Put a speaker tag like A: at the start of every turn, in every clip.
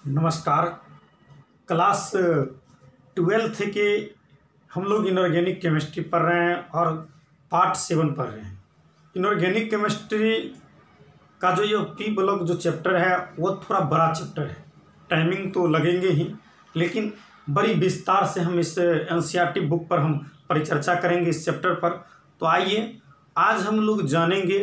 A: नमस्कार। Class 12th के हम लोग इनऑर्गेनिक केमिस्ट्री पढ़ रहे हैं और पार्ट 7 पढ़ रहे हैं। इनऑर्गेनिक केमिस्ट्री का जो ये पी ब्लॉक जो चैप्टर है वो थोड़ा बड़ा चैप्टर है, टाइमिंग तो लगेंगे ही, लेकिन बड़ी विस्तार से हम इस एनसीईआरटी बुक पर हम परिचर्चा करेंगे इस चैप्टर पर। तो आइए आज हम लोग जानेंगे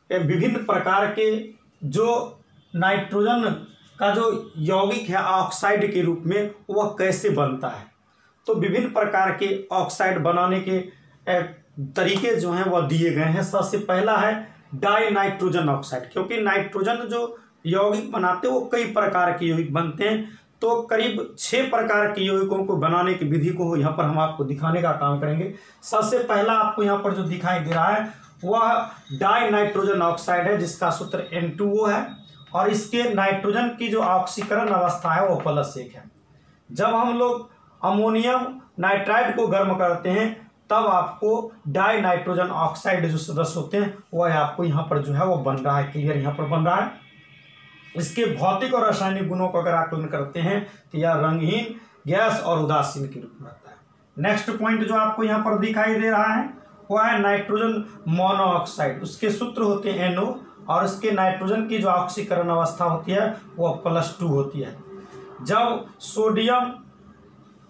A: विभिन्न प्रकार के जो नाइट्रोजन का जो यौगिक है ऑक्साइड के रूप में वह कैसे बनता है। तो विभिन्न प्रकार के ऑक्साइड बनाने के तरीके जो हैं वह दिए गए हैं। सबसे पहला है डाई नाइट्रोजन ऑक्साइड, क्योंकि नाइट्रोजन जो यौगिक बनाते हैं वो कई प्रकार के यौगिक बनते हैं। तो करीब 6 प्रकार के यौगिकों को बनाने की विधि को यहाँ पर हम आपको दिखाने का काम करेंगे। सबसे पहला आपको यहाँ पर जो दिखाई दे रहा है वह डाई नाइट्रोजन ऑक्साइड है, जिसका सूत्र N2O है और इसके नाइट्रोजन की जो ऑक्सीकरण अवस्था है वो +1 है। जब हम लोग अमोनियम नाइट्राइड को गर्म करते हैं तब आपको डाई नाइट्रोजन ऑक्साइड जो सदस्य होते हैं वह आपको यहाँ पर जो है वो बन रहा है, क्लियर यहाँ पर बन रहा है। इसके भौतिक और रासायनिक गुणों को अगर आकलन करते हैं तो यह रंगहीन, गैस और उदासीन के रूप में रहता है। नेक्स्ट पॉइंट जो आपको यहाँ पर दिखाई दे रहा है वह है नाइट्रोजन मोनोऑक्साइड। उसके सूत्र होते हैं NO और इसके नाइट्रोजन की जो ऑक्सीकरण अवस्था होती है वह +2 होती है। जब सोडियम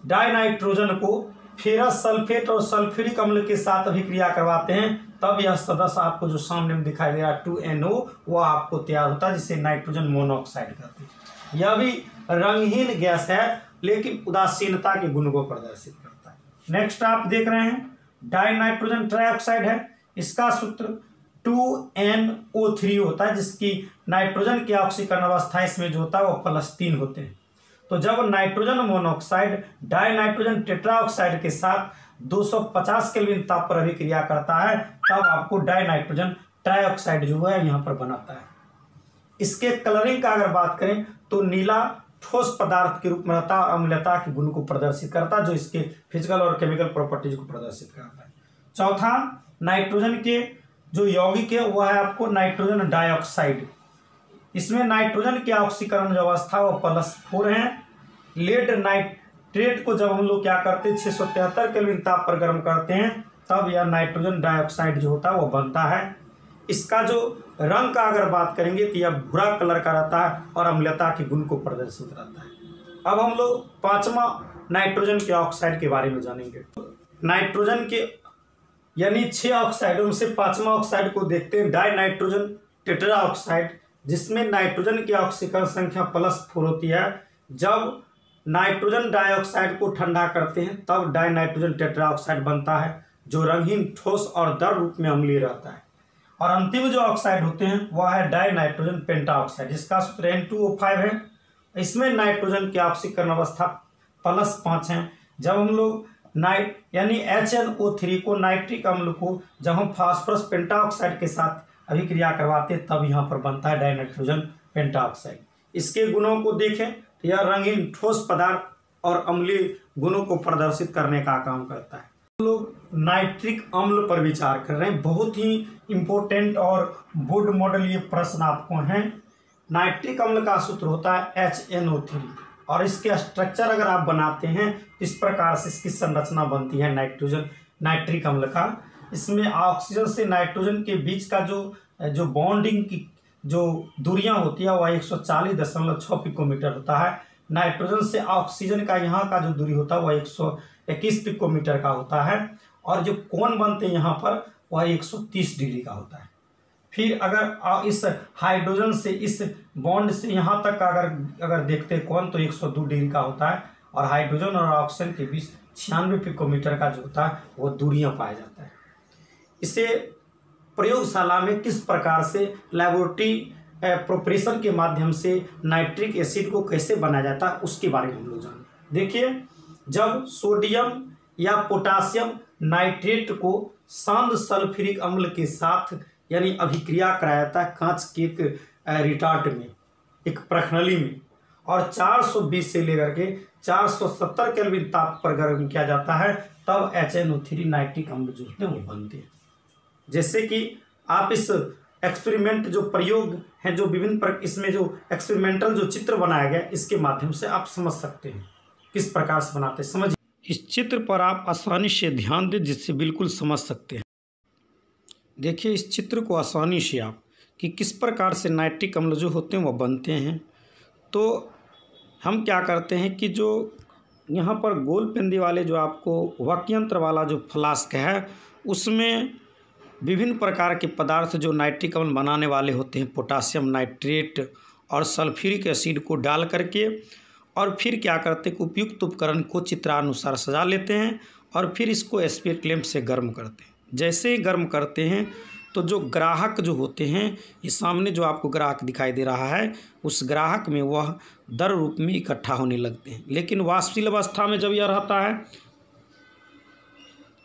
A: डाइनाइट्रोजन को फेरस सल्फेट और सल्फ्यूरिक अम्ल के साथ अभिक्रिया करवाते हैं तब यह सदस्य आपको जो सामने में दिखाई दे रहा है 2NO वह आपको तैयार होता है, जिसे नाइट्रोजन मोनोऑक्साइड कहते हैं। यह भी रंगहीन गैस है लेकिन उदासीनता के गुण को प्रदर्शित करता है। नेक्स्ट आप देख रहे हैं डाई नाइट्रोजन ट्राइऑक्साइड है। इसका सूत्र 2NO3 होता है, जिसकी नाइट्रोजन की ऑक्सीकरण अवस्था इसमें जो होता है वो +3 होते हैं। तो जब nitrogen monoxide die nitrogen tetroxide के साथ 250 केल्विन ताप पर अभिक्रिया करता है तब आपको डाई नाइट्रोजन ट्राइऑक्साइड जो है यहाँ पर बनाता है। इसके कलरिंग का अगर बात करें तो नीला ठोस पदार्थ के रूप में रहता है, अम्लता के गुण को प्रदर्शित करता है, जो इसके फिजिकल और केमिकल प्रॉपर्टीज को प्रदर्शित करता है। चौथा, नाइट्रोजन के जो यौगिक है वह है आपको नाइट्रोजन डाइऑक्साइड। इसमें नाइट्रोजन की ऑक्सीकरण जो अवस्था वो +4 है। लेड नाइट्रेट को जब हम लोग क्या करते हैं 673 केल्विन ताप पर गर्म करते हैं तब यह नाइट्रोजन डाइऑक्साइड जो होता है वो बनता है। इसका जो रंग का अगर बात करेंगे तो यह भूरा कलर का रहता है और अम्लता के गुण को प्रदर्शित रहता है। अब हम लोग 5वां नाइट्रोजन के ऑक्साइड के बारे में जानेंगे। नाइट्रोजन के यानी 6 ऑक्साइडों में से 5वां ऑक्साइड को देखते हैं डाई नाइट्रोजन टेट्रा ऑक्साइड, जिसमें नाइट्रोजन की ऑक्सीकरण संख्या +4 होती है। जब नाइट्रोजन डाइऑक्साइड को ठंडा करते हैं तब डाई नाइट्रोजन टेट्रा ऑक्साइड बनता है, जो रंगहीन, ठोस और द्रव रूप में अम्लीय रहता है। और अंतिम जो ऑक्साइड होते हैं वह है डाई नाइट्रोजन पेंटा ऑक्साइड, जिसका सूत्र N2O5 है। इसमें नाइट्रोजन की ऑक्सीकरण अवस्था +5 है। जब हम लोग यानी HNO3 को नाइट्रिक अम्ल को जब हम फास्फोरस पेंटाऑक्साइड के साथ अभिक्रिया करवाते हैं तब यहाँ पर बनता है डाई नाइट्रोजन पेंटाऑक्साइड। इसके गुणों को देखें तो यह रंगीन ठोस पदार्थ और अम्लीय गुणों को प्रदर्शित करने का काम करता है। हम लोग नाइट्रिक अम्ल पर विचार कर रहे हैं। बहुत ही इंपॉर्टेंट और बोर्ड मॉडल ये प्रश्न आपको हैं। नाइट्रिक अम्ल का सूत्र होता है HNO3 और इसके स्ट्रक्चर अगर आप बनाते हैं इस प्रकार से इसकी संरचना बनती है नाइट्रिक अम्ल का। इसमें ऑक्सीजन से नाइट्रोजन के बीच का जो बॉन्डिंग की जो दूरियां होती है वह 140.6 पिकोमीटर होता है। नाइट्रोजन से ऑक्सीजन का यहाँ का जो दूरी होता है वह 121 पिकोमीटर का होता है और जो कोण बनते हैं यहाँ पर वह 130 डिग्री का होता है। फिर अगर इस हाइड्रोजन से इस बॉन्ड से यहाँ तक अगर देखते हैं कोण तो 102 डिग्री का होता है और हाइड्रोजन और ऑक्सीजन के बीच 96 पिकोमीटर का जो होता है वो दूरियां पाया जाता है। इसे प्रयोगशाला में किस प्रकार से लैबोरेटरी प्रिपरेशन के माध्यम से नाइट्रिक एसिड को कैसे बनाया जाता है उसके बारे में हम लोग जानें। देखिए, जब सोडियम या पोटासियम नाइट्रेट को शांत सल्फ्यूरिक अम्ल के साथ यानी अभिक्रिया कराया जाता है कांच के एक रिटार्ट में, एक प्रखनली में, और 420 से लेकर के 470 केल्विन ताप पर गर्म किया जाता है तब HNO3 नाइट्रिक अम्ल जो होते हैं वो बनते हैं। जैसे कि आप इस एक्सपेरिमेंट जो प्रयोग हैं, जो विभिन्न इसमें जो एक्सपेरिमेंटल जो चित्र बनाया गया, इसके माध्यम से आप समझ सकते हैं किस प्रकार से बनाते हैं। समझिए, इस चित्र पर आप आसानी से ध्यान दें जिससे बिल्कुल समझ सकते हैं। देखिए इस चित्र को आसानी से आप कि किस प्रकार से नाइट्रिक अम्ल जो होते हैं वह बनते हैं। तो हम क्या करते हैं कि जो यहाँ पर गोल पेंदी वाले जो आपको वाक्यंत्र वाला जो फ्लास्क है, उसमें विभिन्न प्रकार के पदार्थ जो नाइट्रिक अम्ल बनाने वाले होते हैं, पोटासियम नाइट्रेट और सल्फ्यूरिक एसिड को डाल करके, और फिर क्या करते हैं कि उपयुक्त उपकरण को चित्रानुसार सजा लेते हैं और फिर इसको स्पिरिट लैंप से गर्म करते हैं। जैसे ही गर्म करते हैं तो जो ग्राहक जो होते हैं, ये सामने जो आपको ग्राहक दिखाई दे रहा है, उस ग्राहक में वह दर रूप में इकट्ठा होने लगते हैं। लेकिन वाष्पशील अवस्था में जब यह रहता है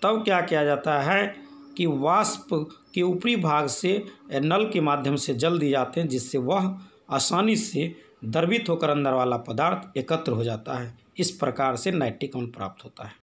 A: तब क्या किया जाता है कि वाष्प के ऊपरी भाग से नल के माध्यम से जल दिए जाते हैं, जिससे वह आसानी से द्रवित होकर अंदर वाला पदार्थ एकत्र हो जाता है। इस प्रकार से नाइट्रिक अम्ल प्राप्त होता है।